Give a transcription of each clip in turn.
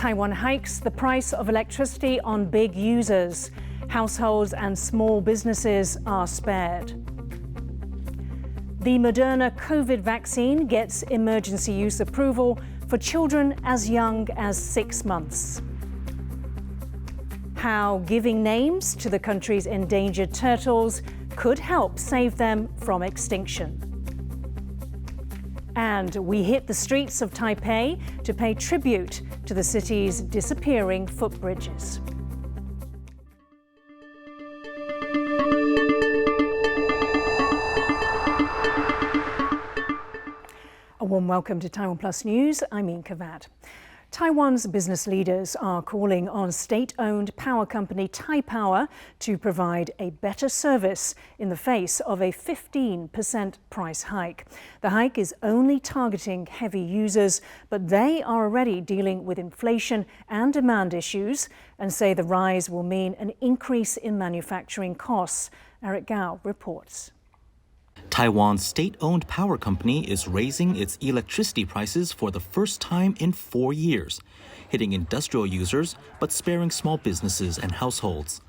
Taiwan hikes the price of electricity on big users. Households and small businesses are spared. The Moderna COVID vaccine gets emergency use approval for children as young as 6 months. How giving names to the country's endangered turtles could help save them from extinction. And we hit the streets of Taipei to pay tribute to the city's disappearing footbridges. A warm welcome to TaiwanPlus News. I'm Yin Khvat. Taiwan's business leaders are calling on state-owned power company Taipower to provide a better service in the face of a 15% price hike. The hike is only targeting heavy users, but they are already dealing with inflation and demand issues and say the rise will mean an increase in manufacturing costs. Eric Gao reports. Taiwan's state-owned power company is raising its electricity prices for the first time in 4 years, hitting industrial users but sparing small businesses and households.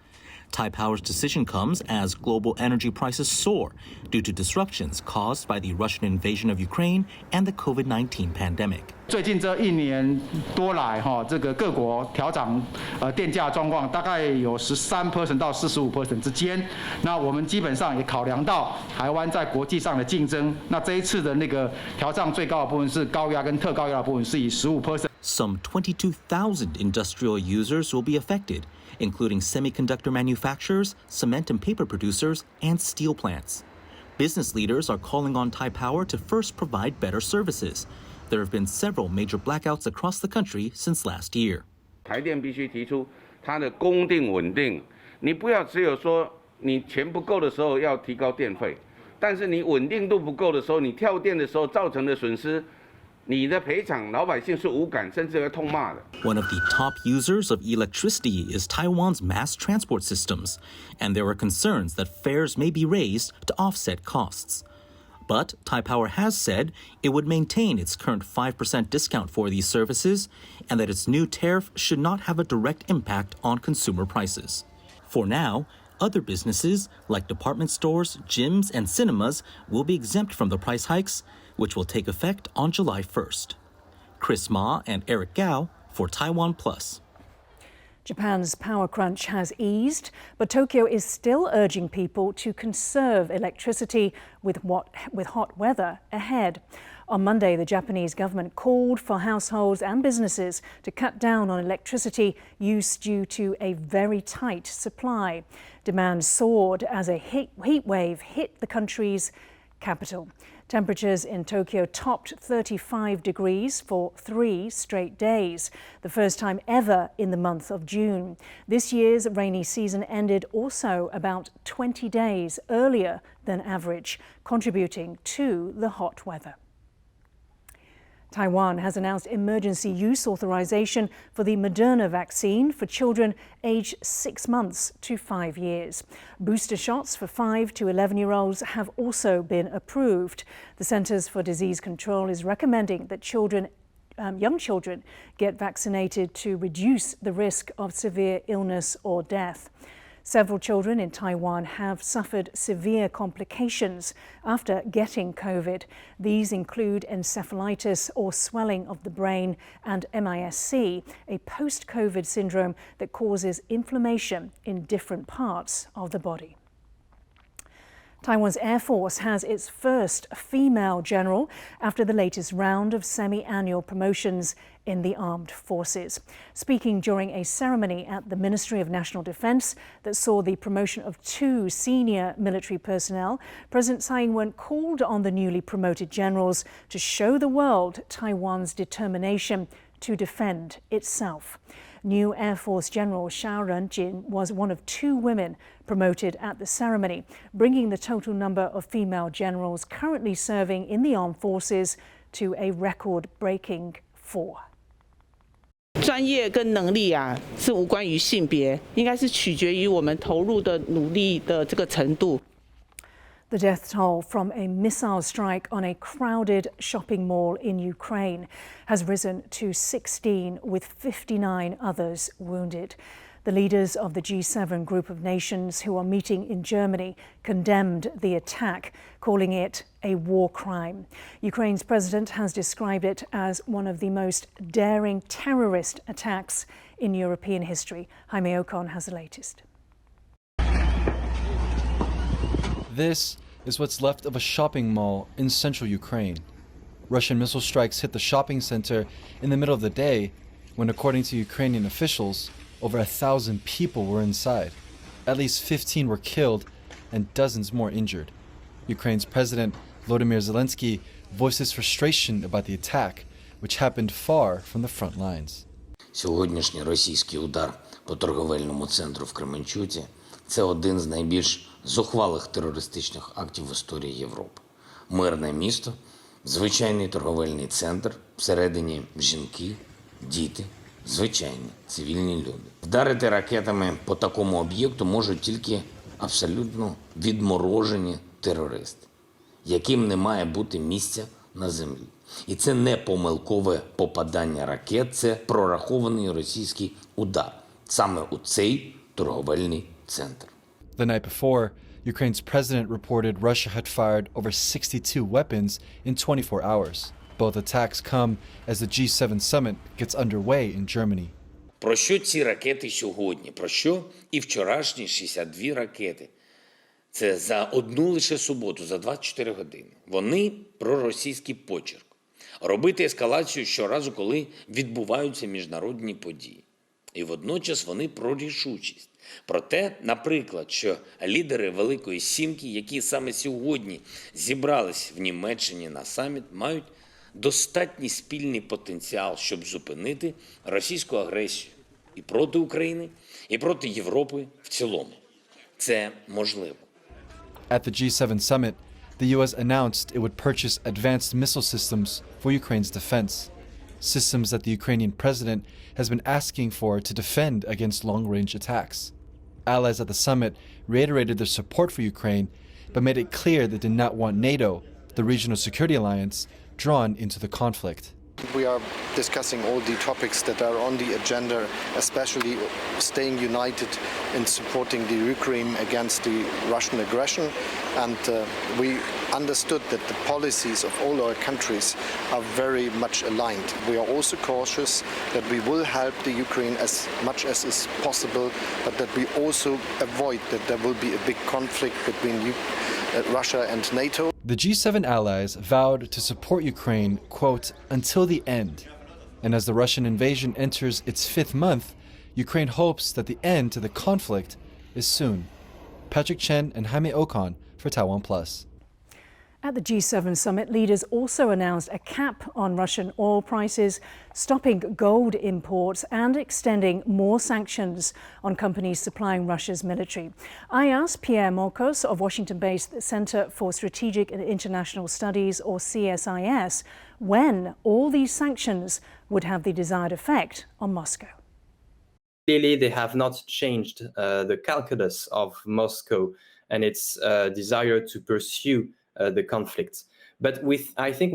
Taipower's decision comes as global energy prices soar due to disruptions caused by the Russian invasion of Ukraine and the COVID-19 pandemic. 最近这1年多来，这个各国调涨电价状况大概有13% 到45% 之间。那我们基本上也考量到台湾在国际上的竞争。那这一次的那个调涨最高的部分是高压跟特高压的部分是以15%。Some 22,000 industrial users will be affected, including semiconductor manufacturers, cement and paper producers, and steel plants. Business leaders are calling on Taipower to first provide better services. There have been several major blackouts across the country since last year. 台电必须提出它的供电稳定，你不要只有说你钱不够的时候要提高电费，但是你稳定度不够的时候，你跳电的时候造成的损失。 One of the top users of electricity is Taiwan's mass transport systems, and there are concerns that fares may be raised to offset costs. But Taipower has said it would maintain its current 5% discount for these services, and that its new tariff should not have a direct impact on consumer prices. For now, other businesses, like department stores, gyms, and cinemas, will be exempt from the price hikes, which will take effect on July 1st. Chris Ma and Eric Gao for TaiwanPlus. Japan's power crunch has eased, but Tokyo is still urging people to conserve electricity with hot weather ahead. On Monday, the Japanese government called for households and businesses to cut down on electricity use due to a very tight supply. Demand soared as a heat wave hit the country's capital. Temperatures in Tokyo topped 35 degrees for 3 straight days, the first time ever in the month of June. This year's rainy season ended also about 20 days earlier than average, contributing to the hot weather. Taiwan has announced emergency use authorization for the Moderna vaccine for children aged 6 months to 5 years. Booster shots for 5 to 11-year-olds have also been approved. The Centers for Disease Control is recommending that young children get vaccinated to reduce the risk of severe illness or death. Several children in Taiwan have suffered severe complications after getting COVID. These include encephalitis or swelling of the brain and MIS-C, a post-COVID syndrome that causes inflammation in different parts of the body. Taiwan's Air Force has its first female general after the latest round of semi-annual promotions in the armed forces. Speaking during a ceremony at the Ministry of National Defense that saw the promotion of 2 senior military personnel, President Tsai Ing-wen called on the newly promoted generals to show the world Taiwan's determination to defend itself. New Air Force General Xiao Renjin was one of 2 women promoted at the ceremony, bringing the total number of female generals currently serving in the armed forces to a record-breaking 4. 专业跟能力啊，是无关于性别，应该是取决于我们投入的努力的这个程度。The death toll from a missile strike on a crowded shopping mall in Ukraine has risen to 16, with 59 others wounded. The leaders of the G7 group of nations who are meeting in Germany condemned the attack, calling it a war crime. Ukraine's president has described it as one of the most daring terrorist attacks in European history. Jaime Ocon has the latest. This is what's left of a shopping mall in central Ukraine. Russian missile strikes hit the shopping center in the middle of the day when, according to Ukrainian officials, over 1,000 people were inside. At least 15 were killed and dozens more injured. Ukraine's President Volodymyr Zelensky voices frustration about the attack, which happened far from the front lines. Сьогоднішній російський удар по торговельному центру в Кременчуці – це один з найбільш зухвалих терористичних актів в історії Європи. Мирне місто, звичайний торговельний центр, всередині жінки, діти, звичайні цивільні люди. Вдарити ракетами по такому об'єкту можуть тільки абсолютно відморожені терористи, яким не має бути місця на землі. І це не помилкове попадання ракет, це прорахований російський удар саме у цей торговельний центр. The night before, Ukraine's president reported Russia had fired over 62 weapons in 24 hours. Both attacks come as the G7 summit gets underway in Germany. Про що ці ракети сьогодні? Про що і вчорашні 62 ракети? Це за одну лише суботу, за 24 години. Вони про російський почерк. Робити ескалацію щоразу, коли відбуваються міжнародні події. І водночас вони про рішучість. Про те, наприклад, що лідери Великої Сімки, які саме сьогодні зібрались в Німеччині на саміт, мають достатній спільний потенціал, щоб зупинити російську агресію і проти України, і проти Європи в цілому. Це можливо. At the G7 summit, the US announced it would purchase advanced missile systems for Ukraine's defense. Systems that the Ukrainian president has been asking for to defend against long-range attacks. Allies at the summit reiterated their support for Ukraine, but made it clear they did not want NATO, the regional security alliance, drawn into the conflict. We are discussing all the topics that are on the agenda, especially staying united in supporting the Ukraine against the Russian aggression. And we understood that the policies of all our countries are very much aligned. We are also cautious that we will help the Ukraine as much as is possible, but that we also avoid that there will be a big conflict between Russia and NATO. The G7 allies vowed to support Ukraine, quote, until the end. And as the Russian invasion enters its 5th month, Ukraine hopes that the end to the conflict is soon. Patrick Chen and Jaime Ocon for TaiwanPlus. At the G7 summit, leaders also announced a cap on Russian oil prices, stopping gold imports and extending more sanctions on companies supplying Russia's military. I asked Pierre Morcos of Washington-based Center for Strategic and International Studies, or CSIS, when all these sanctions would have the desired effect on Moscow. Clearly, they have not changed the calculus of Moscow and its desire to pursue the conflict. But I think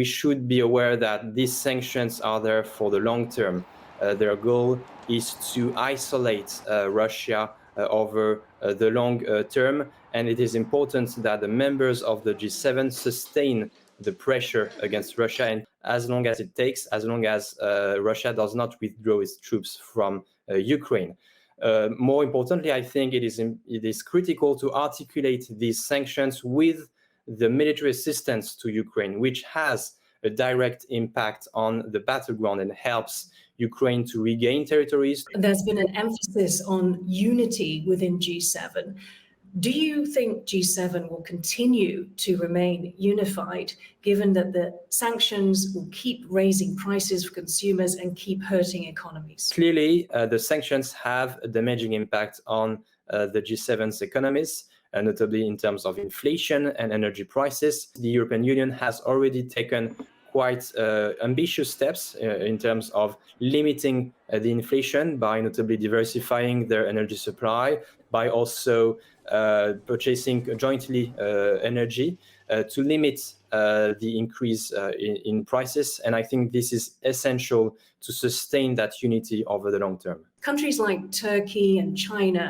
we should be aware that these sanctions are there for the long term. Their goal is to isolate Russia over the long term, and it is important that the members of the G7 sustain the pressure against Russia, and as long as it takes, as long as Russia does not withdraw its troops from Ukraine. More importantly, I think it is critical to articulate these sanctions with the military assistance to Ukraine, which has a direct impact on the battleground and helps Ukraine to regain territories. There's been an emphasis on unity within G7. Do you think G7 will continue to remain unified, given that the sanctions will keep raising prices for consumers and keep hurting economies? Clearly, the sanctions have a damaging impact on the G7's economies, notably in terms of inflation and energy prices. The European Union has already taken quite ambitious steps in terms of limiting the inflation by notably diversifying their energy supply, by also purchasing jointly energy to limit the increase in prices. And I think this is essential to sustain that unity over the long term. Countries like Turkey and China,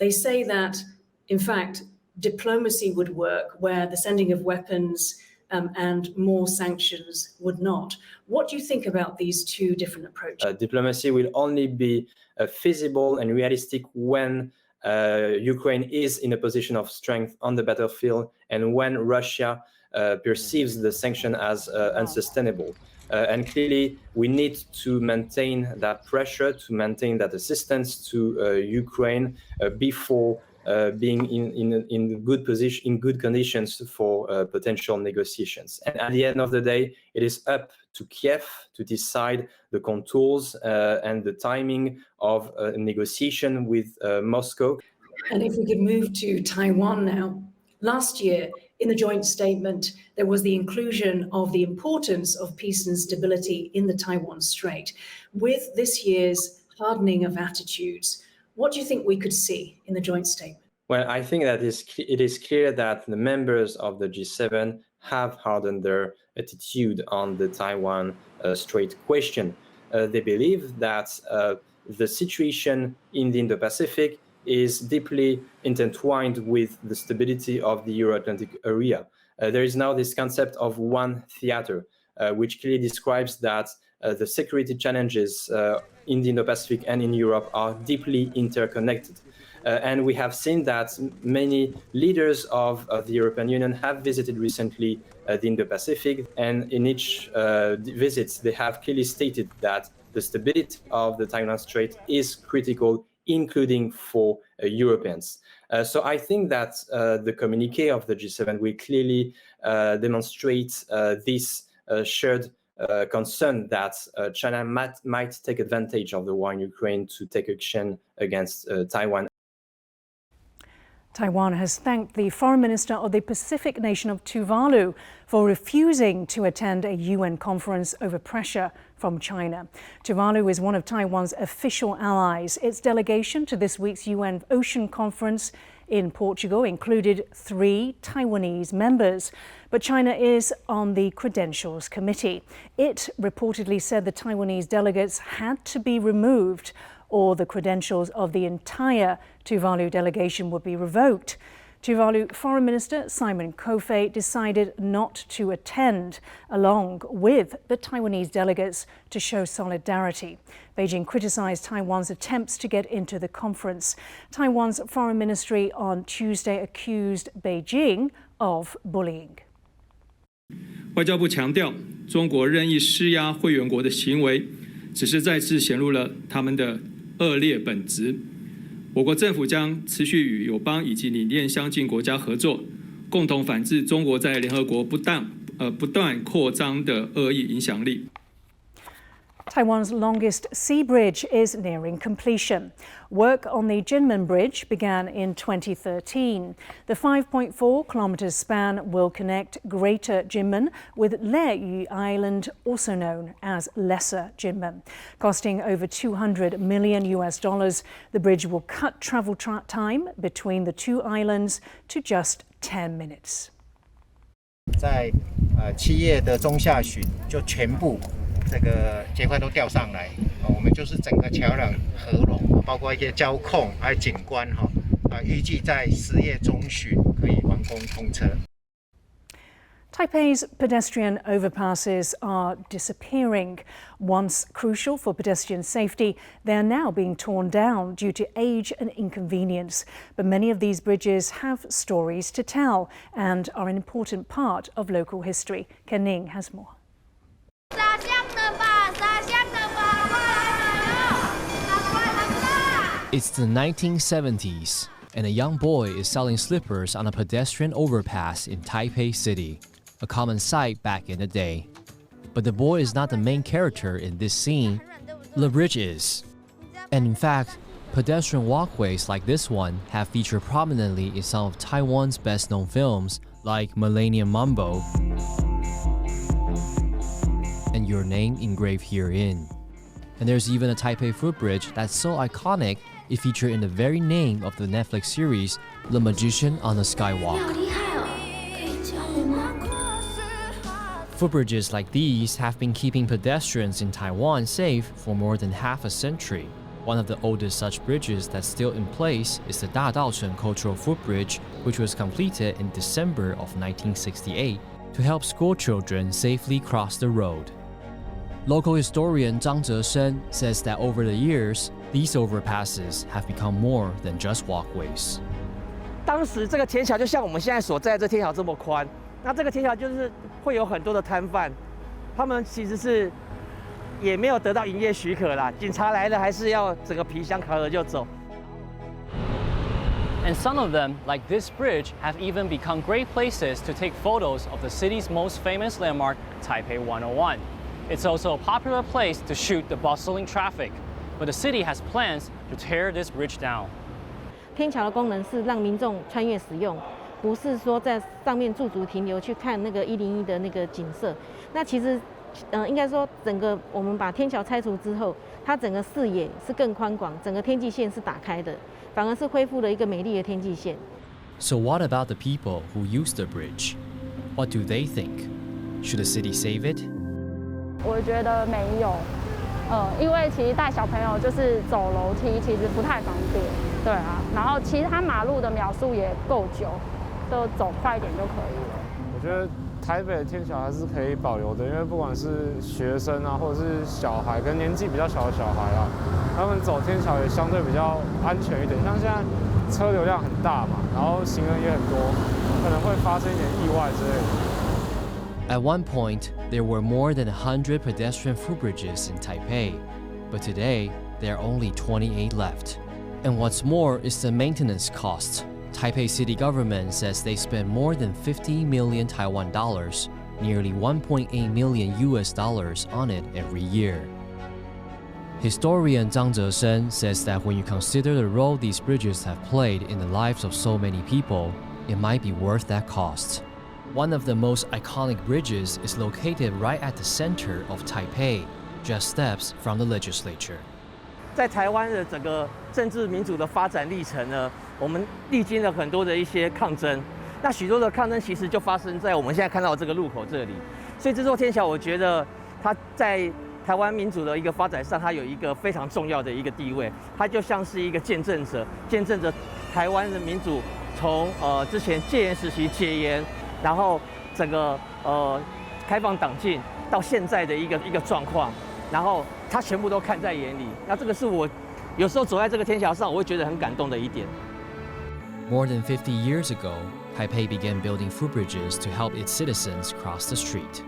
they say that, in fact, diplomacy would work where the sending of weapons and more sanctions would not. What do you think about these two different approaches? Diplomacy will only be feasible and realistic when Ukraine is in a position of strength on the battlefield and when Russia perceives the sanction as unsustainable. And clearly, we need to maintain that pressure, to maintain that assistance to Ukraine before being in good position, in good conditions for potential negotiations. And at the end of the day, it is up to Kiev to decide the contours and the timing of a negotiation with Moscow. And if we could move to Taiwan now. Last year, in the joint statement, there was the inclusion of the importance of peace and stability in the Taiwan Strait. With this year's hardening of attitudes, what do you think we could see in the joint statement? Well, I think that it is clear that the members of the G7 have hardened their attitude on the Taiwan Strait question. They believe that the situation in the Indo-Pacific is deeply intertwined with the stability of the Euro-Atlantic area. There is now this concept of one theater, which clearly describes that the security challenges in the Indo-Pacific and in Europe are deeply interconnected. And we have seen that many leaders of the European Union have visited recently the Indo-Pacific, and in each visit, they have clearly stated that the stability of the Taiwan Strait is critical, including for Europeans. So I think that the communique of the G7 will clearly demonstrate this shared concern that China might take advantage of the war in Ukraine to take action against Taiwan. Taiwan has thanked the foreign minister of the Pacific nation of Tuvalu for refusing to attend a UN conference over pressure from China. Tuvalu is one of Taiwan's official allies. Its delegation to this week's UN Ocean Conference in Portugal included 3 Taiwanese members. But China is on the Credentials Committee. It reportedly said the Taiwanese delegates had to be removed or the credentials of the entire Tuvalu delegation would be revoked. Tuvalu Foreign Minister Simon Kofe decided not to attend, along with the Taiwanese delegates, to show solidarity. Beijing criticized Taiwan's attempts to get into the conference. Taiwan's foreign ministry on Tuesday accused Beijing of bullying. 外交部强调，中国任意施压会员国的行为，只是再次显露了他们的恶劣本质。我国政府将持续与友邦以及理念相近国家合作，共同反制中国在联合国不断扩张的恶意影响力。 Taiwan's longest sea bridge is nearing completion. Work on the Kinmen Bridge began in 2013. The 5.4-kilometre span will connect Greater Kinmen with Leyu Island, also known as Lesser Kinmen. Costing over $200 million, the bridge will cut travel time between the 2 islands to just 10 minutes. 在7月的中下旬就全部 这个结块都吊上来，我们就是整个桥梁合拢，包括一些交控还有景观预计在10月中旬可以完工通车。 Taipei's pedestrian overpasses are disappearing. Once crucial for pedestrian safety, they are now being torn down due to age and inconvenience. But many of these bridges have stories to tell and are an important part of local history. Ken Ning has more. It's the 1970s, and a young boy is selling slippers on a pedestrian overpass in Taipei City, a common sight back in the day. But the boy is not the main character in this scene, the bridge is. And in fact, pedestrian walkways like this one have featured prominently in some of Taiwan's best-known films like Millennium Mambo and Your Name Engraved Herein. And there's even a Taipei footbridge that's so iconic It featured in the very name of the Netflix series, The Magician on the Skywalk. Footbridges like these have been keeping pedestrians in Taiwan safe for more than half a century. One of the oldest such bridges that's still in place is the Dadaocheng Cultural Footbridge, which was completed in December of 1968 to help school children safely cross the road. Local historian Zhang Zheshen says that over the years, these overpasses have become more than just walkways. 当时这个天桥就像我们现在所在这天桥这么宽，那这个天桥就是会有很多的摊贩，他们其实是也没有得到营业许可啦，警察来了还是要整个皮箱扛着就走。And some of them, like this bridge, have even become great places to take photos of the city's most famous landmark, Taipei 101. It's also a popular place to shoot the bustling traffic, but the city has plans to tear this bridge down. 天桥的功能是让民众穿越使用，不是说在上面驻足停留去看那个101的那个景色。那其实，应该说整个我们把天桥拆除之后，它整个视野是更宽广，整个天际线是打开的，反而是恢复了一个美丽的天际线。So what about the people who use the bridge? What do they think? Should the city save it? 我觉得没有，因为其实带小朋友就是走楼梯，其实不太方便，对啊。然后其实它马路的秒数也够久，就走快一点就可以了。我觉得台北的天桥还是可以保留的，因为不管是学生啊，或者是小孩跟年纪比较小的小孩啊，他们走天桥也相对比较安全一点。像现在车流量很大嘛，然后行人也很多，可能会发生一点意外之类的。At one point, there were more than 100 pedestrian footbridges in Taipei, but today there are only 28 left. And what's more is the maintenance cost. Taipei city government says they spend more than 50 million Taiwan dollars, nearly 1.8 million US dollars on it every year. Historian Zhang Zheshen says that when you consider the role these bridges have played in the lives of so many people, it might be worth that cost. One of the most iconic bridges is located right at the center of Taipei, just steps from the legislature. 在台湾的整个政治民主的发展历程呢，我们历经了很多的一些抗争。那许多的抗争其实就发生在我们现在看到的这个路口这里。所以这座天桥，我觉得它在台湾民主的一个发展上，它有一个非常重要的一个地位。它就像是一个见证者，见证着台湾的民主从之前戒严时期解严。然后整个开放党禁到现在的一个状况，然后他全部都看在眼里。那这个是我有时候走在这个天桥上，我会觉得很感动的一点。More than 50 years ago, Taipei began building footbridges to help its citizens cross the street.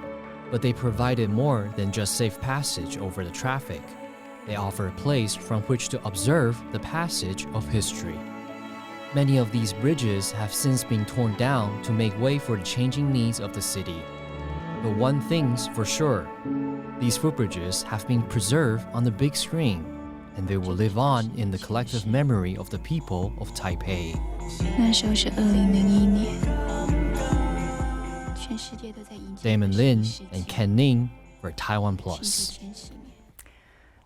But they provided more than just safe passage over the traffic. They offer a place from which to observe the passage of history. Many of these bridges have since been torn down to make way for the changing needs of the city. But one thing's for sure, these footbridges have been preserved on the big screen, and they will live on in the collective memory of the people of Taipei. 那时候是2001年，全世界都在迎接。 Damon Lin and Ken Ning for TaiwanPlus.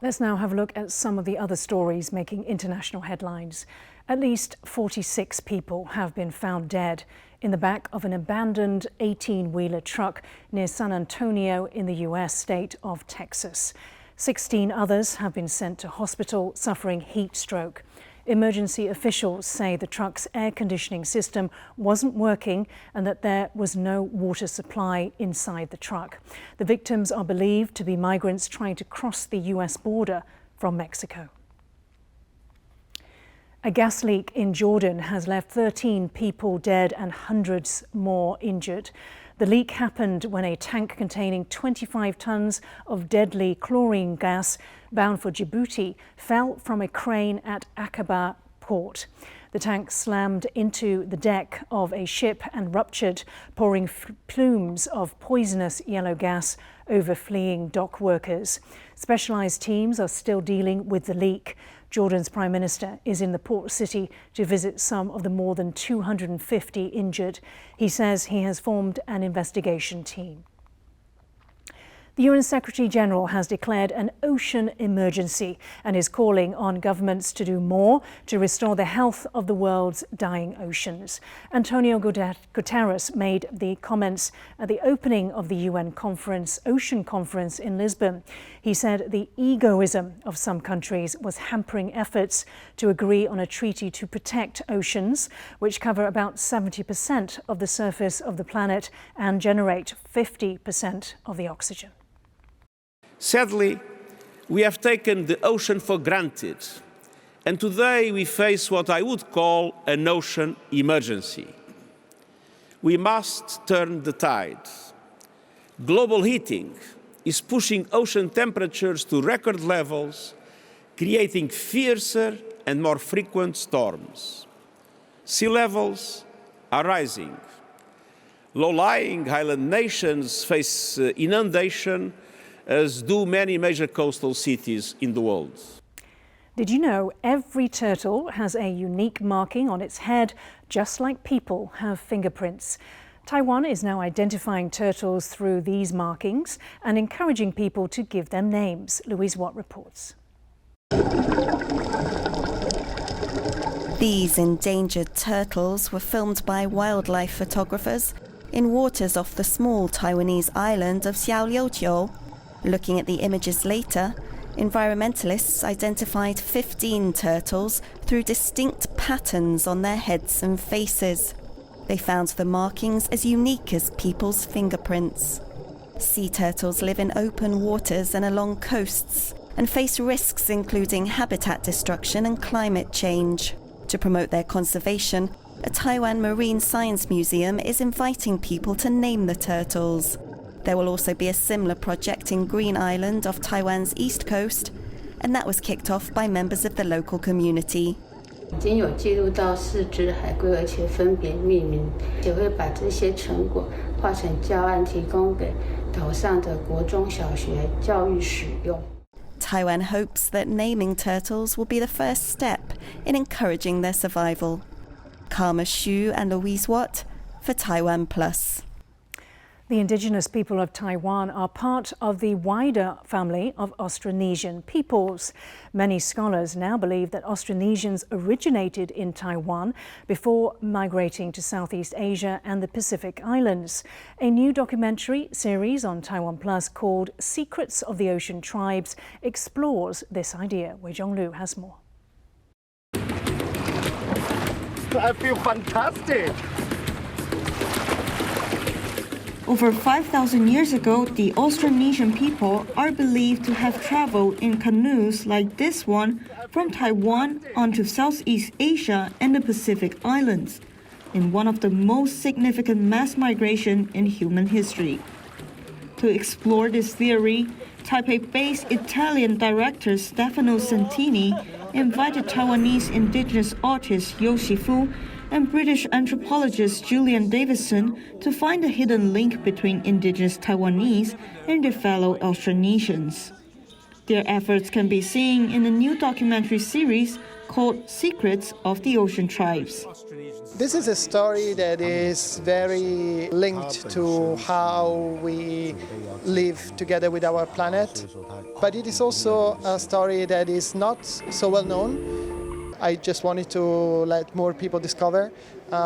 Let's now have a look at some of the other stories making international headlines. At least 46 people have been found dead in the back of an abandoned 18-wheeler truck near San Antonio in the US state of Texas. 16 others have been sent to hospital suffering heat stroke. Emergency officials say the truck's air conditioning system wasn't working and that there was no water supply inside the truck. The victims are believed to be migrants trying to cross the US border from Mexico. A gas leak in Jordan has left 13 people dead and hundreds more injured. The leak happened when a tank containing 25 tons of deadly chlorine gas bound for Djibouti fell from a crane at Aqaba port. The tank slammed into the deck of a ship and ruptured, pouring plumes of poisonous yellow gas over fleeing dock workers. Specialised teams are still dealing with the leak. Jordan's Prime Minister is in the port city to visit some of the more than 250 injured. He says he has formed an investigation team. The UN Secretary-General has declared an ocean emergency and is calling on governments to do more to restore the health of the world's dying oceans. Antonio Guterres made the comments at the opening of the UN Ocean Conference in Lisbon. He said the egoism of some countries was hampering efforts to agree on a treaty to protect oceans, which cover about 70% of the surface of the planet and generate 50% of the oxygen. Sadly, we have taken the ocean for granted, and today we face what I would call an ocean emergency. We must turn the tide. Global heating is pushing ocean temperatures to record levels, creating fiercer and more frequent storms. Sea levels are rising. Low-lying island nations face inundation, as do many major coastal cities in the world. Did you know every turtle has a unique marking on its head, just like people have fingerprints? Taiwan is now identifying turtles through these markings and encouraging people to give them names. Louise Watt reports. These endangered turtles were filmed by wildlife photographers in waters off the small Taiwanese island of Xiaoliuqiu. Looking at the images later, environmentalists identified 15 turtles through distinct patterns on their heads and faces. They found the markings as unique as people's fingerprints. Sea turtles live in open waters and along coasts and face risks including habitat destruction and climate change. To promote their conservation, a Taiwan Marine Science Museum is inviting people to name the turtles. There will also be a similar project in Green Island off Taiwan's east coast, and that was kicked off by members of the local community. 已经有记录到4只海龟，而且分别命名，也会把这些成果画成教案，提供给岛上的国中小学教育使用。 Taiwan hopes that naming turtles will be the first step in encouraging their survival. Karma Xu and Louise Watt for TaiwanPlus. The indigenous people of Taiwan are part of the wider family of Austronesian peoples. Many scholars now believe that Austronesians originated in Taiwan before migrating to Southeast Asia and the Pacific Islands. A new documentary series on TaiwanPlus called Secrets of the Ocean Tribes explores this idea. Wei Zhonglu has more. I feel fantastic. Over 5,000 years ago, the Austronesian people are believed to have traveled in canoes like this one from Taiwan onto Southeast Asia and the Pacific Islands, in one of the most significant mass migration in human history. To explore this theory, Taipei-based Italian director Stefano Santini invited Taiwanese indigenous artist Yoshi Fu and British anthropologist Julian Davison to find a hidden link between indigenous Taiwanese and their fellow Austronesians. Their efforts can be seen in a new documentary series called Secrets of the Ocean Tribes. This is a story that is very linked to how we live together with our planet, but it is also a story that is not so well known. I just wanted to let more people discover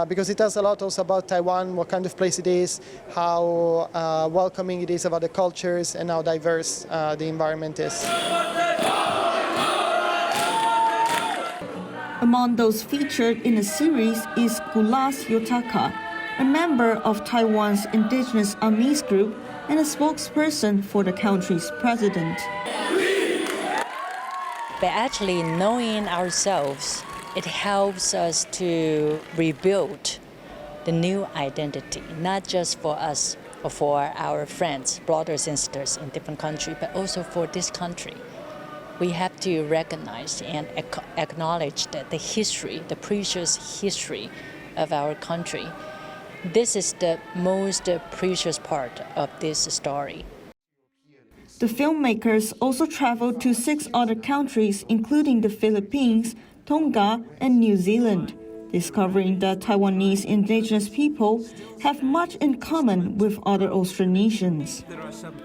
because it tells a lot also about Taiwan, what kind of place it is, how welcoming it is about the cultures and how diverse the environment is. Among those featured in the series is Gulas Yotaka, a member of Taiwan's indigenous Amis group and a spokesperson for the country's president. By actually knowing ourselves, it helps us to rebuild the new identity, not just for us or for our friends, brothers and sisters in different countries, but also for this country. We have to recognize and acknowledge that the history, the precious history of our country. This is the most precious part of this story. The filmmakers also traveled to 6 other countries, including the Philippines, Tonga, and New Zealand. discovering that Taiwanese indigenous people have much in common with other Austronesians.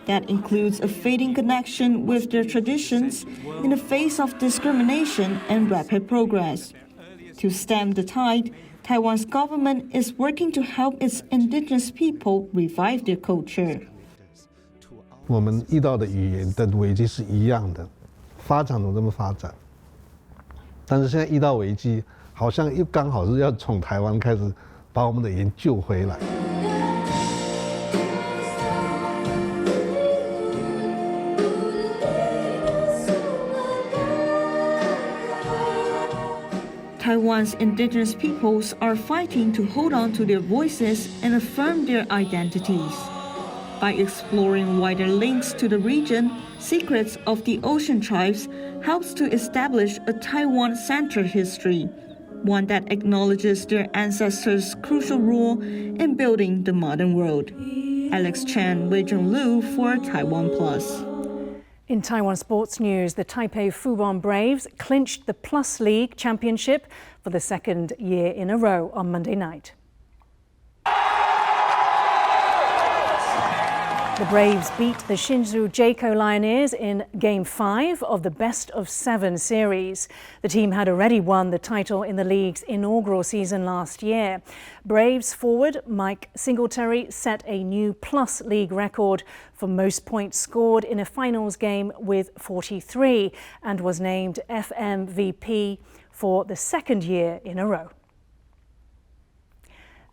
That includes a fading connection with their traditions in the face of discrimination and rapid progress. To stem the tide, Taiwan's government is working to help its indigenous people revive their culture. 我们遇到的语言的危机是一样的，发展都这么发展，但是现在遇到危机，好像又刚好是要从台湾开始把我们的语言救回来。Taiwan's indigenous peoples are fighting to hold on to their voices and affirm their identities. By exploring wider links to the region, Secrets of the Ocean Tribes helps to establish a Taiwan-centered history, one that acknowledges their ancestors' crucial role in building the modern world. Alex Chen, Wei Zhonglu for TaiwanPlus. In Taiwan sports news, the Taipei Fubon Braves clinched the Plus League championship for the second year in a row on Monday night. The Braves beat the Hsinchu Jayco Lioneers in Game 5 of the best-of-7 series. The team had already won the title in the league's inaugural season last year. Braves forward Mike Singletary set a new Plus League record for most points scored in a finals game with 43 and was named FMVP for the second year in a row.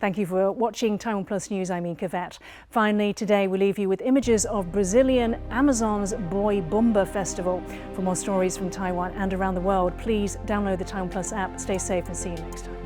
Thank you for watching Taiwan Plus News. I'm Yin Khvat. Finally, today we leave you with images of Brazilian Amazon's Boy Bumba Festival. For more stories from Taiwan and around the world, please download the Taiwan Plus app. Stay safe and see you next time.